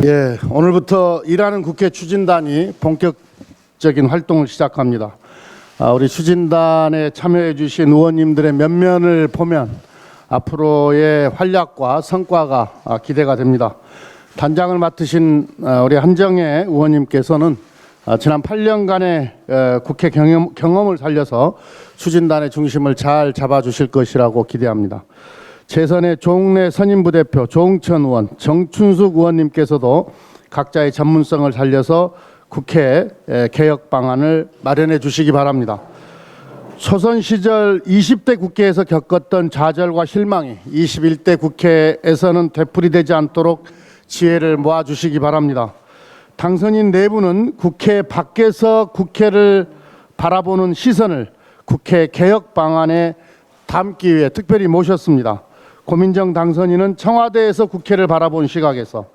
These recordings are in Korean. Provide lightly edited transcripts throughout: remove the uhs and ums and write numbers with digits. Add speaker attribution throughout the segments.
Speaker 1: 예, 오늘부터 일하는 국회 추진단이 본격적인 활동을 시작합니다. 우리 추진단에 참여해 주신 의원님들의 면면을 보면 앞으로의 활약과 성과가 기대가 됩니다. 단장을 맡으신 우리 한정혜 의원님께서는 지난 8년간의 국회 경험을 살려서 추진단의 중심을 잘 잡아주실 것이라고 기대합니다. 재선의 조웅래 선임부대표, 조응천 의원, 정춘숙 의원님께서도 각자의 전문성을 살려서 국회 개혁 방안을 마련해 주시기 바랍니다. 초선 시절 20대 국회에서 겪었던 좌절과 실망이 21대 국회에서는 되풀이되지 않도록 지혜를 모아주시기 바랍니다. 당선인 네 분은 국회 밖에서 국회를 바라보는 시선을 국회 개혁 방안에 담기 위해 특별히 모셨습니다. 고민정 당선인은 청와대에서 국회를 바라본 시각에서,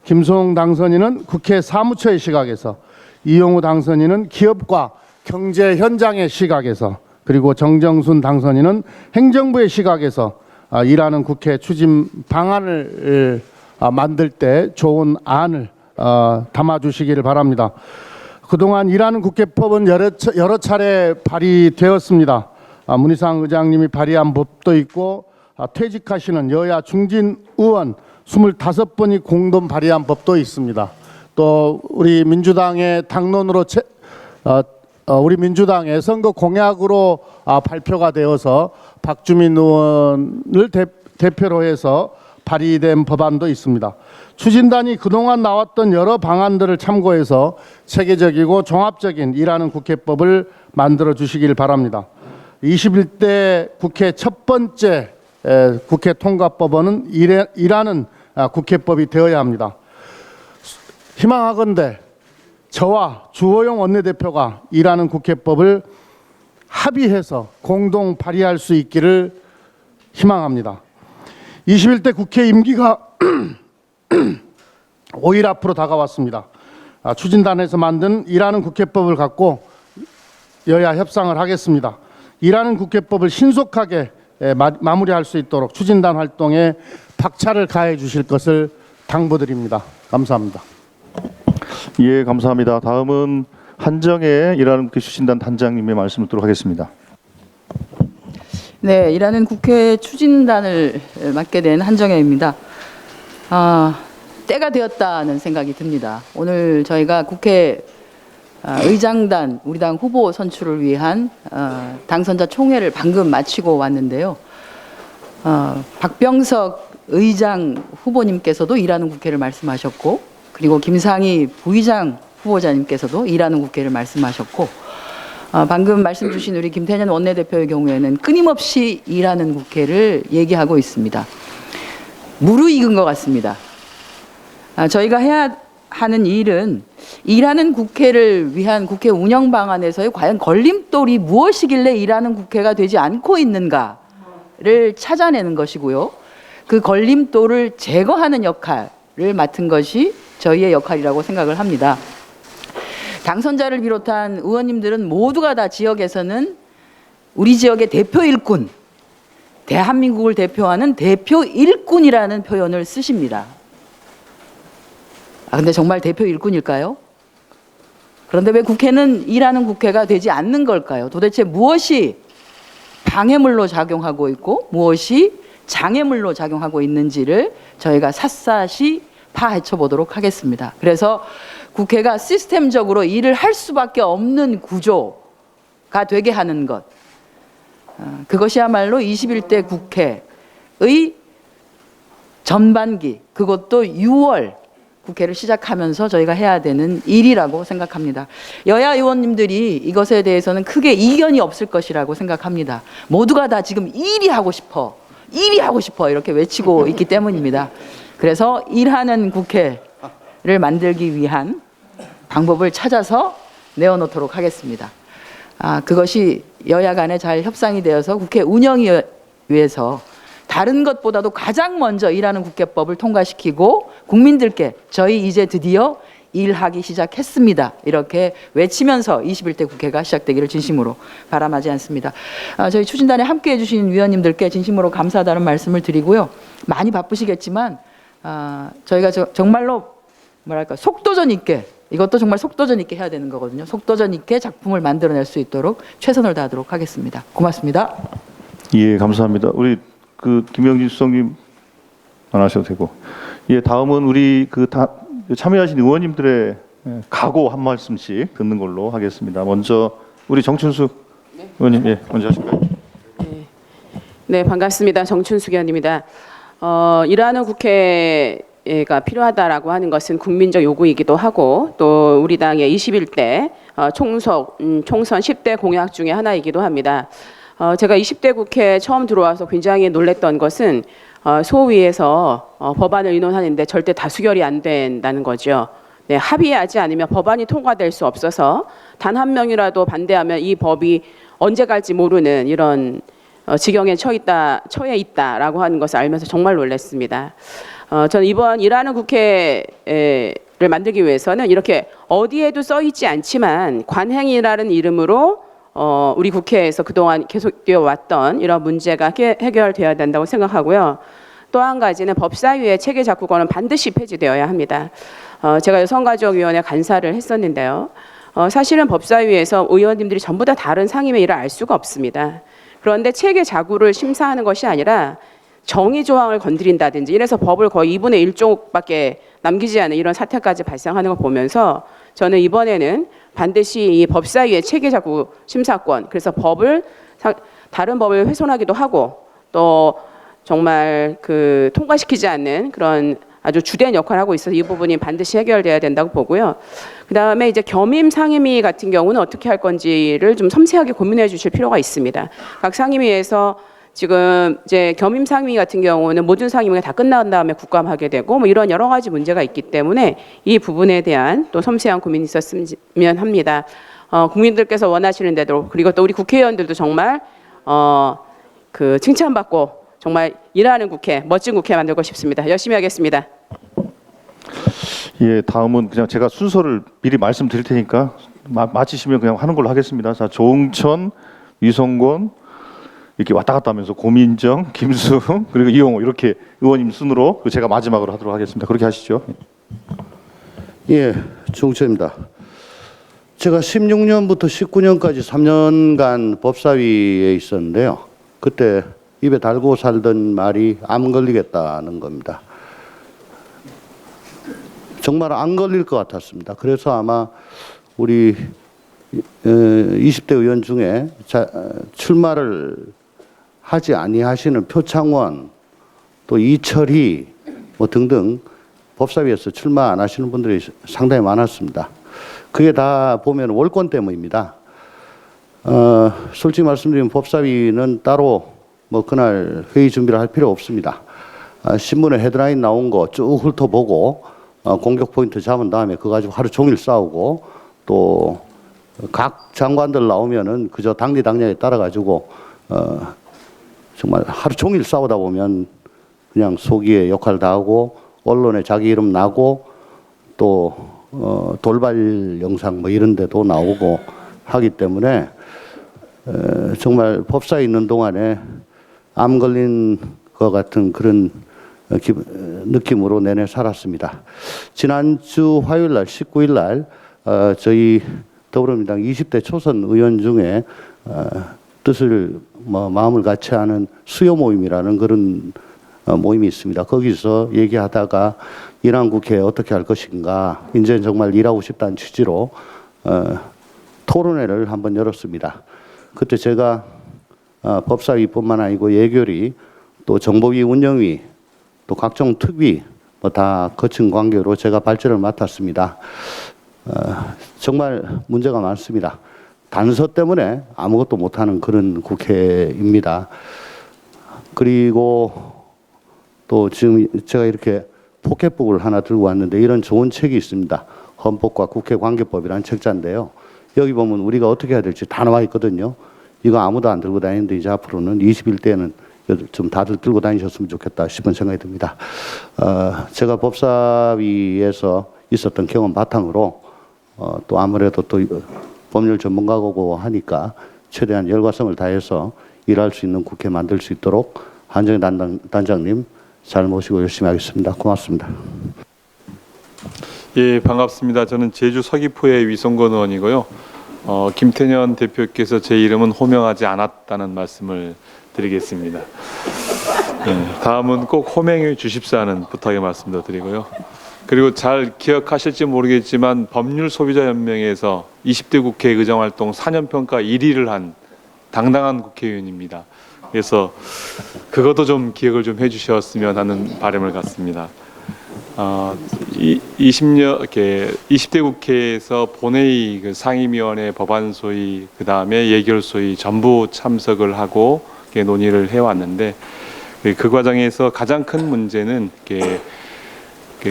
Speaker 1: 김소홍 당선인은 국회 사무처의 시각에서, 이용우 당선인은 기업과 경제 현장의 시각에서, 그리고 정정순 당선인은 행정부의 시각에서 일하는 국회 추진 방안을 만들 때 좋은 안을 담아주시기를 바랍니다. 그동안 일하는 국회법은 여러 차례 발의되었습니다. 문희상 의장님이 발의한 법도 있고 퇴직하시는 여야 중진 의원 25분이 공동 발의한 법도 있습니다. 또 우리 민주당의 당론으로 우리 민주당의 선거 공약으로 발표가 되어서 박주민 의원을 대표로 해서 발의된 법안도 있습니다. 추진단이 그동안 나왔던 여러 방안들을 참고해서 체계적이고 종합적인 일하는 국회법을 만들어 주시길 바랍니다. 21대 국회 첫 번째 국회 통과법원은 일하는 국회법이 되어야 합니다. 희망하건대 저와 주호영 원내대표가 일하는 국회법을 합의해서 공동 발의할 수 있기를 희망합니다. 21대 국회 임기가 5일 앞으로 다가왔습니다. 추진단에서 만든 일하는 국회법을 갖고 여야 협상을 하겠습니다. 일하는 국회법을 신속하게 마무리할 수 있도록 추진단 활동에 박차를 가해 주실 것을 당부드립니다. 감사합니다.
Speaker 2: 예, 감사합니다. 다음은 한정혜 일하는 국회 추진단 단장님의 말씀을 듣도록 하겠습니다.
Speaker 3: 네, 일하는 국회 추진단을 맡게 된 한정혜입니다. 때가 되었다는 생각이 듭니다. 오늘 저희가 국회 의장단, 우리 당 후보 선출을 위한 당선자 총회를 방금 마치고 왔는데요. 박병석 의장 후보님께서도 일하는 국회를 말씀하셨고, 그리고 김상희 부의장 후보자님께서도 일하는 국회를 말씀하셨고, 방금 말씀 주신 우리 김태년 원내대표의 경우에는 끊임없이 일하는 국회를 얘기하고 있습니다. 무르익은 것 같습니다. 저희가 해야 하는 일은 일하는 국회를 위한 국회 운영 방안에서의 과연 걸림돌이 무엇이길래 일하는 국회가 되지 않고 있는가를 찾아내는 것이고요. 그 걸림돌을 제거하는 역할을 맡은 것이 저희의 역할이라고 생각을 합니다. 당선자를 비롯한 의원님들은 모두가 다 지역에서는 우리 지역의 대표 일꾼, 대한민국을 대표하는 대표 일꾼이라는 표현을 쓰십니다. 근데 정말 대표 일꾼일까요? 그런데 왜 국회는 일하는 국회가 되지 않는 걸까요? 도대체 무엇이 방해물로 작용하고 있고 무엇이 장애물로 작용하고 있는지를 저희가 샅샅이 파헤쳐 보도록 하겠습니다. 그래서 국회가 시스템적으로 일을 할 수밖에 없는 구조가 되게 하는 것, 그것이야말로 21대 국회의 전반기, 그것도 6월 국회를 시작하면서 저희가 해야 되는 일이라고 생각합니다. 여야 의원님들이 이것에 대해서는 크게 이견이 없을 것이라고 생각합니다. 모두가 다 지금 일이 하고 싶어 이렇게 외치고 있기 때문입니다. 그래서 일하는 국회를 만들기 위한 방법을 찾아서 내어놓도록 하겠습니다. 그것이 여야 간에 잘 협상이 되어서 국회 운영이 위해서 다른 것보다도 가장 먼저 일하는 국회법을 통과시키고 국민들께 저희 이제 드디어 일하기 시작했습니다. 이렇게 외치면서 21대 국회가 시작되기를 진심으로 바람하지 않습니다. 저희 추진단에 함께해 주신 위원님들께 진심으로 감사하다는 말씀을 드리고요. 많이 바쁘시겠지만 저희가 정말로 뭐랄까 속도전 있게, 이것도 정말 속도전 있게 해야 되는 거거든요. 속도전 있게 작품을 만들어낼 수 있도록 최선을 다하도록 하겠습니다. 고맙습니다.
Speaker 2: 예, 감사합니다. 우리 그 김영진 수석님 안 하셔도 되고, 예, 다음은 우리 참여하신 의원님들의 각오 한 말씀씩 듣는 걸로 하겠습니다. 먼저 우리 정춘숙 의원님, 예, 먼저 하실까요?
Speaker 4: 네, 반갑습니다. 정춘숙 의원입니다. 일하는 국회가 필요하다라고 하는 것은 국민적 요구이기도 하고 또 우리 당의 21대 총선 10대 공약 중에 하나이기도 합니다. 제가 20대 국회에 처음 들어와서 굉장히 놀랬던 것은 소위에서 법안을 의논하는데 절대 다수결이 안 된다는 거죠. 네, 합의하지 않으면 법안이 통과될 수 없어서 단 한 명이라도 반대하면 이 법이 언제 갈지 모르는 이런 지경에 처해 있다라고 하는 것을 알면서 정말 놀랐습니다. 저는 이번 일하는 국회를 만들기 위해서는 이렇게 어디에도 써 있지 않지만 관행이라는 이름으로 우리 국회에서 그동안 계속되어 왔던 이런 문제가 해결되어야 된다고 생각하고요. 또 한 가지는 법사위의 체계 작구권은 반드시 폐지되어야 합니다. 제가 여성가족위원회 간사를 했었는데요. 사실은 법사위에서 의원님들이 전부 다 다른 상임의 일을 알 수가 없습니다. 그런데 체계 자구를 심사하는 것이 아니라 정의 조항을 건드린다든지 이래서 법을 거의 2분의 1쪽밖에 남기지 않은 이런 사태까지 발생하는 걸 보면서 저는 이번에는 반드시 이 법사위의 체계 자구 심사권, 그래서 다른 법을 훼손하기도 하고 또 정말 통과시키지 않는 그런 아주 주된 역할을 하고 있어서 이 부분이 반드시 해결돼야 된다고 보고요. 그다음에 이제 겸임 상임위 같은 경우는 어떻게 할 건지를 좀 섬세하게 고민해 주실 필요가 있습니다. 각 상임위에서 지금 이제 겸임 상임위 같은 경우는 모든 상임위가 다 끝난 다음에 국감하게 되고 뭐 이런 여러 가지 문제가 있기 때문에 이 부분에 대한 또 섬세한 고민이 있었으면 합니다. 국민들께서 원하시는 대로, 그리고 또 우리 국회의원들도 정말 칭찬받고 정말 일하는 국회, 멋진 국회 만들고 싶습니다. 열심히 하겠습니다.
Speaker 2: 예, 다음은 그냥 제가 순서를 미리 말씀드릴 테니까 마치시면 그냥 하는 걸로 하겠습니다. 자, 조응천, 위성권 이렇게 왔다 갔다 하면서 고민정, 김수흥 그리고 이용호 이렇게 의원님 순으로 제가 마지막으로 하도록 하겠습니다. 그렇게 하시죠.
Speaker 5: 예, 조응천입니다. 제가 16년부터 19년까지 3년간 법사위에 있었는데요. 그때 입에 달고 살던 말이 암 걸리겠다는 겁니다. 정말 안 걸릴 것 같았습니다. 그래서 아마 우리 20대 의원 중에 출마를 하지 아니하시는 표창원, 또 이철희 뭐 등등 법사위에서 출마 안 하시는 분들이 상당히 많았습니다. 그게 다 보면 월권 때문입니다. 솔직히 말씀드리면 법사위는 따로 뭐 그날 회의 준비를 할 필요 없습니다. 신문에 헤드라인 나온 거 쭉 훑어보고 공격 포인트 잡은 다음에 그거 가지고 하루 종일 싸우고 또 각 장관들 나오면은 그저 당리당략에 따라 가지고 정말 하루 종일 싸우다 보면 그냥 소기의 역할 다 하고 언론에 자기 이름 나고 또 돌발 영상 뭐 이런 데도 나오고 하기 때문에 정말 법사에 있는 동안에 암 걸린 것 같은 그런 느낌으로 내내 살았습니다. 지난주 화요일 날 19일 날 저희 더불어민주당 20대 초선 의원 중에 뜻을 마음을 같이 하는 수요 모임이라는 그런 모임이 있습니다. 거기서 얘기하다가 일하는 국회 어떻게 할 것인가, 이제 정말 일하고 싶다는 취지로 토론회를 한번 열었습니다. 그때 제가 법사위뿐만 아니고 예결위, 또 정보위 운영위, 또 각종 특위 뭐 다 거친 관계로 제가 발제를 맡았습니다. 정말 문제가 많습니다. 단서 때문에 아무것도 못하는 그런 국회입니다. 그리고 또 지금 제가 이렇게 포켓북을 하나 들고 왔는데 이런 좋은 책이 있습니다. 헌법과 국회관계법이라는 책자인데요. 여기 보면 우리가 어떻게 해야 될지 다 나와 있거든요. 이거 아무도 안 들고 다니는데 이제 앞으로는 21대는 좀 다들 들고 다니셨으면 좋겠다 싶은 생각이 듭니다. 제가 법사위에서 있었던 경험 바탕으로 또 아무래도 또 법률 전문가고 하니까 최대한 열과성을 다해서 일할 수 있는 국회 만들 수 있도록 한정희 단장님 잘 모시고 열심히 하겠습니다. 고맙습니다.
Speaker 6: 예, 반갑습니다. 저는 제주 서귀포의 위성건 의원이고요. 김태년 대표께서 제 이름은 호명하지 않았다는 말씀을 드리겠습니다. 예, 다음은 꼭 호명해 주십사는 부탁의 말씀도 드리고요. 그리고 잘 기억하실지 모르겠지만 법률소비자연맹에서 20대 국회 의정활동 4년평가 1위를 한 당당한 국회의원입니다. 그래서 그것도 좀 기억을 좀 해주셨으면 하는 바람을 갖습니다. 20대 국회에서 본회의 그 상임위원회 법안 소위 그 다음에 예결 소위 전부 참석을 하고 논의를 해왔는데 그 과정에서 가장 큰 문제는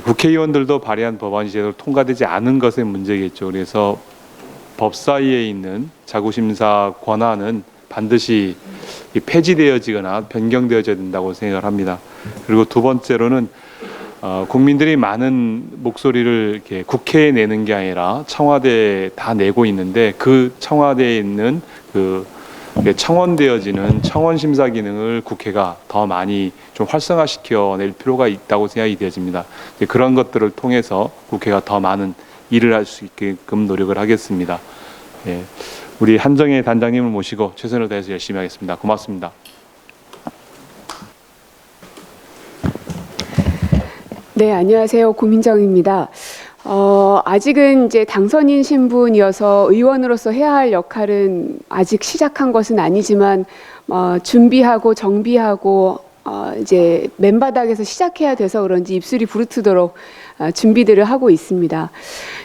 Speaker 6: 국회의원들도 발의한 법안이 제대로 통과되지 않은 것의 문제겠죠. 그래서 법사위에 있는 자구심사 권한은 반드시 폐지되어지거나 변경되어져야 된다고 생각을 합니다. 그리고 두 번째로는 국민들이 많은 목소리를 이렇게 국회에 내는 게 아니라 청와대에 다 내고 있는데 그 청와대에 있는 그 청원되어지는 청원 심사 기능을 국회가 더 많이 좀 활성화시켜 낼 필요가 있다고 생각이 되어집니다. 그런 것들을 통해서 국회가 더 많은 일을 할 수 있게끔 노력을 하겠습니다. 예, 우리 한정희 단장님을 모시고 최선을 다해서 열심히 하겠습니다. 고맙습니다.
Speaker 7: 네, 안녕하세요. 고민정입니다. 아직은 이제 당선인 신분이어서 의원으로서 해야 할 역할은 아직 시작한 것은 아니지만 준비하고 정비하고 이제 맨바닥에서 시작해야 돼서 그런지 입술이 부르트도록 준비들을 하고 있습니다.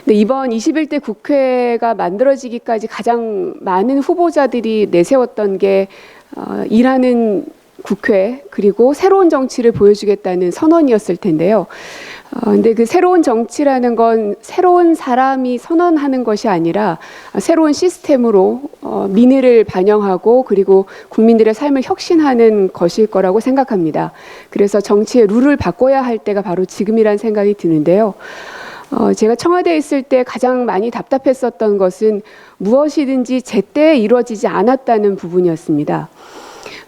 Speaker 7: 근데 이번 21대 국회가 만들어지기까지 가장 많은 후보자들이 내세웠던 게 일하는 국회 그리고 새로운 정치를 보여주겠다는 선언이었을 텐데요. 근데 그 새로운 정치라는 건 새로운 사람이 선언하는 것이 아니라 새로운 시스템으로 민의를 반영하고 그리고 국민들의 삶을 혁신하는 것일 거라고 생각합니다. 그래서 정치의 룰을 바꿔야 할 때가 바로 지금이란 생각이 드는데요. 제가 청와대에 있을 때 가장 많이 답답했었던 것은 무엇이든지 제때에 이루어지지 않았다는 부분이었습니다.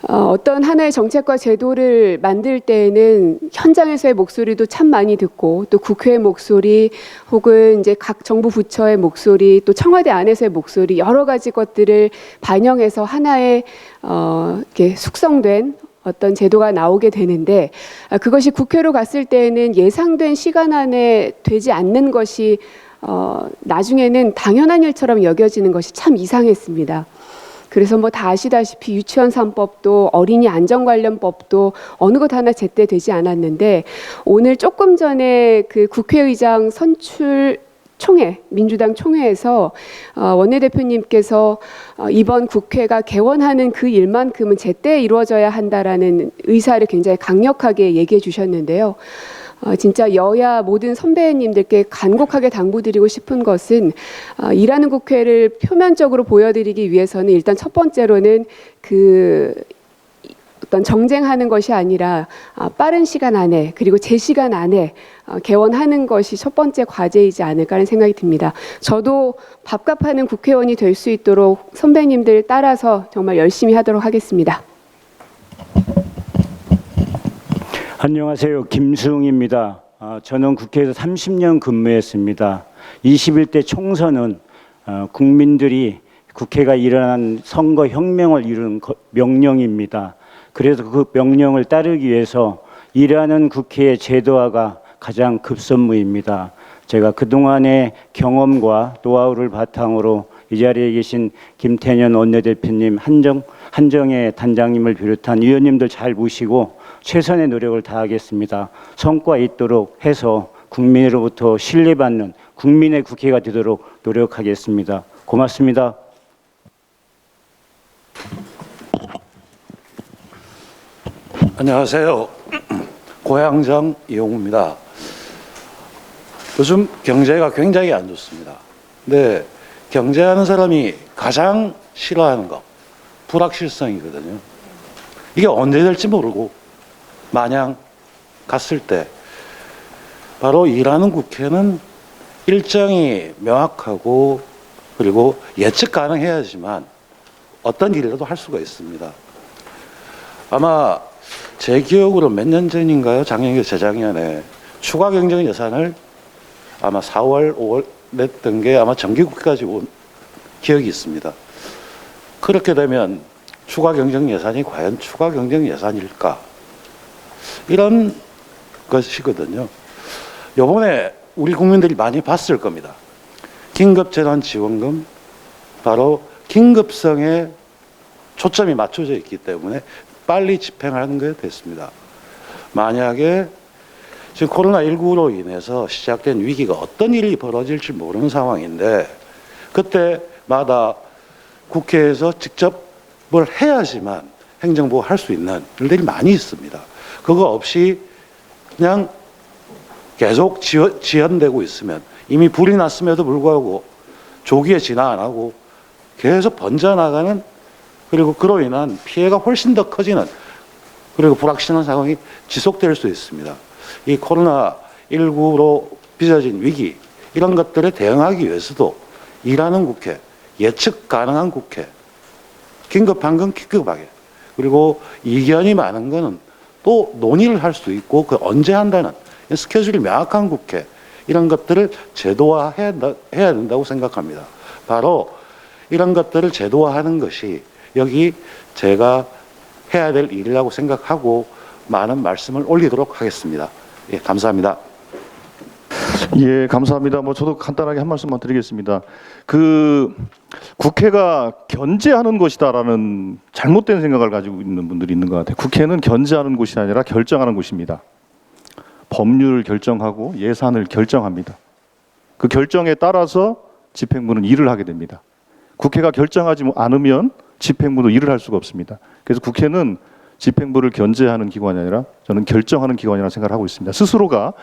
Speaker 7: 어떤 하나의 정책과 제도를 만들 때에는 현장에서의 목소리도 참 많이 듣고 또 국회의 목소리 혹은 이제 각 정부 부처의 목소리 또 청와대 안에서의 목소리 여러 가지 것들을 반영해서 하나의 이렇게 숙성된 어떤 제도가 나오게 되는데 그것이 국회로 갔을 때에는 예상된 시간 안에 되지 않는 것이 나중에는 당연한 일처럼 여겨지는 것이 참 이상했습니다. 그래서 뭐 다 아시다시피 유치원 3법도 어린이 안전관련법도 어느 것 하나 제때 되지 않았는데 오늘 조금 전에 그 국회의장 선출 총회, 민주당 총회에서 원내대표님께서 이번 국회가 개원하는 그 일만큼은 제때 이루어져야 한다라는 의사를 굉장히 강력하게 얘기해 주셨는데요. 진짜 여야 모든 선배님들께 간곡하게 당부드리고 싶은 것은 일하는 국회를 표면적으로 보여드리기 위해서는 일단 첫 번째로는 그 어떤 정쟁하는 것이 아니라 빠른 시간 안에 그리고 제 시간 안에 개원하는 것이 첫 번째 과제이지 않을까 하는 생각이 듭니다. 저도 밥값하는 국회의원이 될 수 있도록 선배님들 따라서 정말 열심히 하도록 하겠습니다.
Speaker 8: 안녕하세요. 김수웅입니다. 저는 국회에서 30년 근무했습니다. 21대 총선은 국민들이 국회가 일어난 선거혁명을 이룬 명령입니다. 그래서 그 명령을 따르기 위해서 일하는 국회의 제도화가 가장 급선무입니다. 제가 그동안의 경험과 노하우를 바탕으로 이 자리에 계신 김태년 원내대표님, 한정혜 단장님을 비롯한 위원님들 잘 모시고 최선의 노력을 다하겠습니다. 성과 있도록 해서 국민으로부터 신뢰받는 국민의 국회가 되도록 노력하겠습니다. 고맙습니다.
Speaker 9: 안녕하세요. 고향장 이용우입니다. 요즘 경제가 굉장히 안 좋습니다. 근데 경제하는 사람이 가장 싫어하는 거 불확실성이거든요. 이게 언제 될지 모르고 마냥 갔을 때 바로 일하는 국회는 일정이 명확하고 그리고 예측 가능해야지만 어떤 일이라도 할 수가 있습니다. 아마 제 기억으로 몇 년 전인가요? 작년인가 재작년에 추가 경정 예산을 아마 4월, 5월 냈던 게 아마 정기국회까지 온 기억이 있습니다. 그렇게 되면 추가 경정 예산이 과연 추가 경정 예산일까? 이런 것이거든요. 요번에 우리 국민들이 많이 봤을 겁니다. 긴급재난지원금, 바로 긴급성에 초점이 맞춰져 있기 때문에 빨리 집행하는 게 됐습니다. 만약에 지금 코로나19로 인해서 시작된 위기가 어떤 일이 벌어질지 모르는 상황인데 그때마다 국회에서 직접 뭘 해야지만 행정부가 할 수 있는 일들이 많이 있습니다. 그거 없이 그냥 계속 지연되고 있으면 이미 불이 났음에도 불구하고 조기에 진화 안 하고 계속 번져나가는, 그리고 그로 인한 피해가 훨씬 더 커지는, 그리고 불확실한 상황이 지속될 수 있습니다. 이 코로나19로 빚어진 위기, 이런 것들에 대응하기 위해서도 일하는 국회, 예측 가능한 국회, 긴급한 건 긴급하게, 그리고 이견이 많은 거는 또 논의를 할 수 있고 그 언제 한다는 스케줄이 명확한 국회, 이런 것들을 제도화해야 된다고 생각합니다. 바로 이런 것들을 제도화하는 것이 여기 제가 해야 될 일이라고 생각하고 많은 말씀을 올리도록 하겠습니다. 예, 감사합니다.
Speaker 2: 예, 감사합니다. 뭐 저도 간단하게 한 말씀만 드리겠습니다. 그 국회가 견제하는 것이다라는 잘못된 생각을 가지고 있는 분들이 있는 것 같아요. 국회는 견제하는 곳이 아니라 결정하는 곳입니다. 법률을 결정하고 예산을 결정합니다. 그 결정에 따라서 집행부는 일을 하게 됩니다. 국회가 결정하지 않으면 집행부도 일을 할 수가 없습니다. 그래서 국회는 집행부를 견제하는 기관이 아니라 저는 결정하는 기관이라고 생각을 하고 있습니다. 스스로가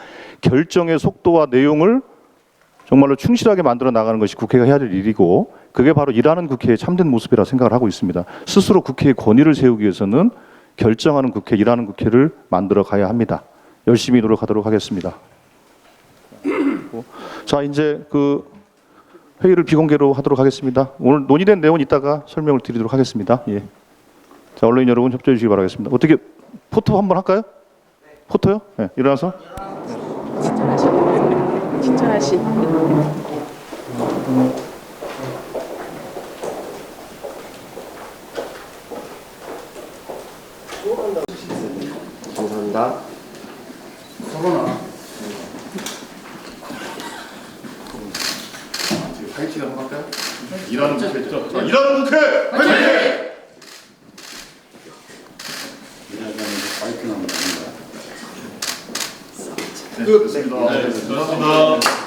Speaker 2: 결정의 속도와 내용을 정말로 충실하게 만들어 나가는 것이 국회가 해야 될 일이고, 그게 바로 일하는 국회의 참된 모습이라고 생각을 하고 있습니다. 스스로 국회의 권위를 세우기 위해서는 결정하는 국회, 일하는 국회를 만들어 가야 합니다. 열심히 노력하도록 하겠습니다. 자, 이제 그 회의를 비공개로 하도록 하겠습니다. 오늘 논의된 내용은 이따가 설명을 드리도록 하겠습니다. 예. 자, 언론인 여러분 협조해 주시기 바라겠습니다. 어떻게 포토 한번 할까요? 포토요? 네, 일어나서.
Speaker 4: 친절하신.
Speaker 1: 감사합니다.
Speaker 2: 파이팅 한번 할까요? 일하는 국회죠. 자, 일하는 국회! 파이팅!
Speaker 1: 끝. 네,
Speaker 2: 수고하셨습니다.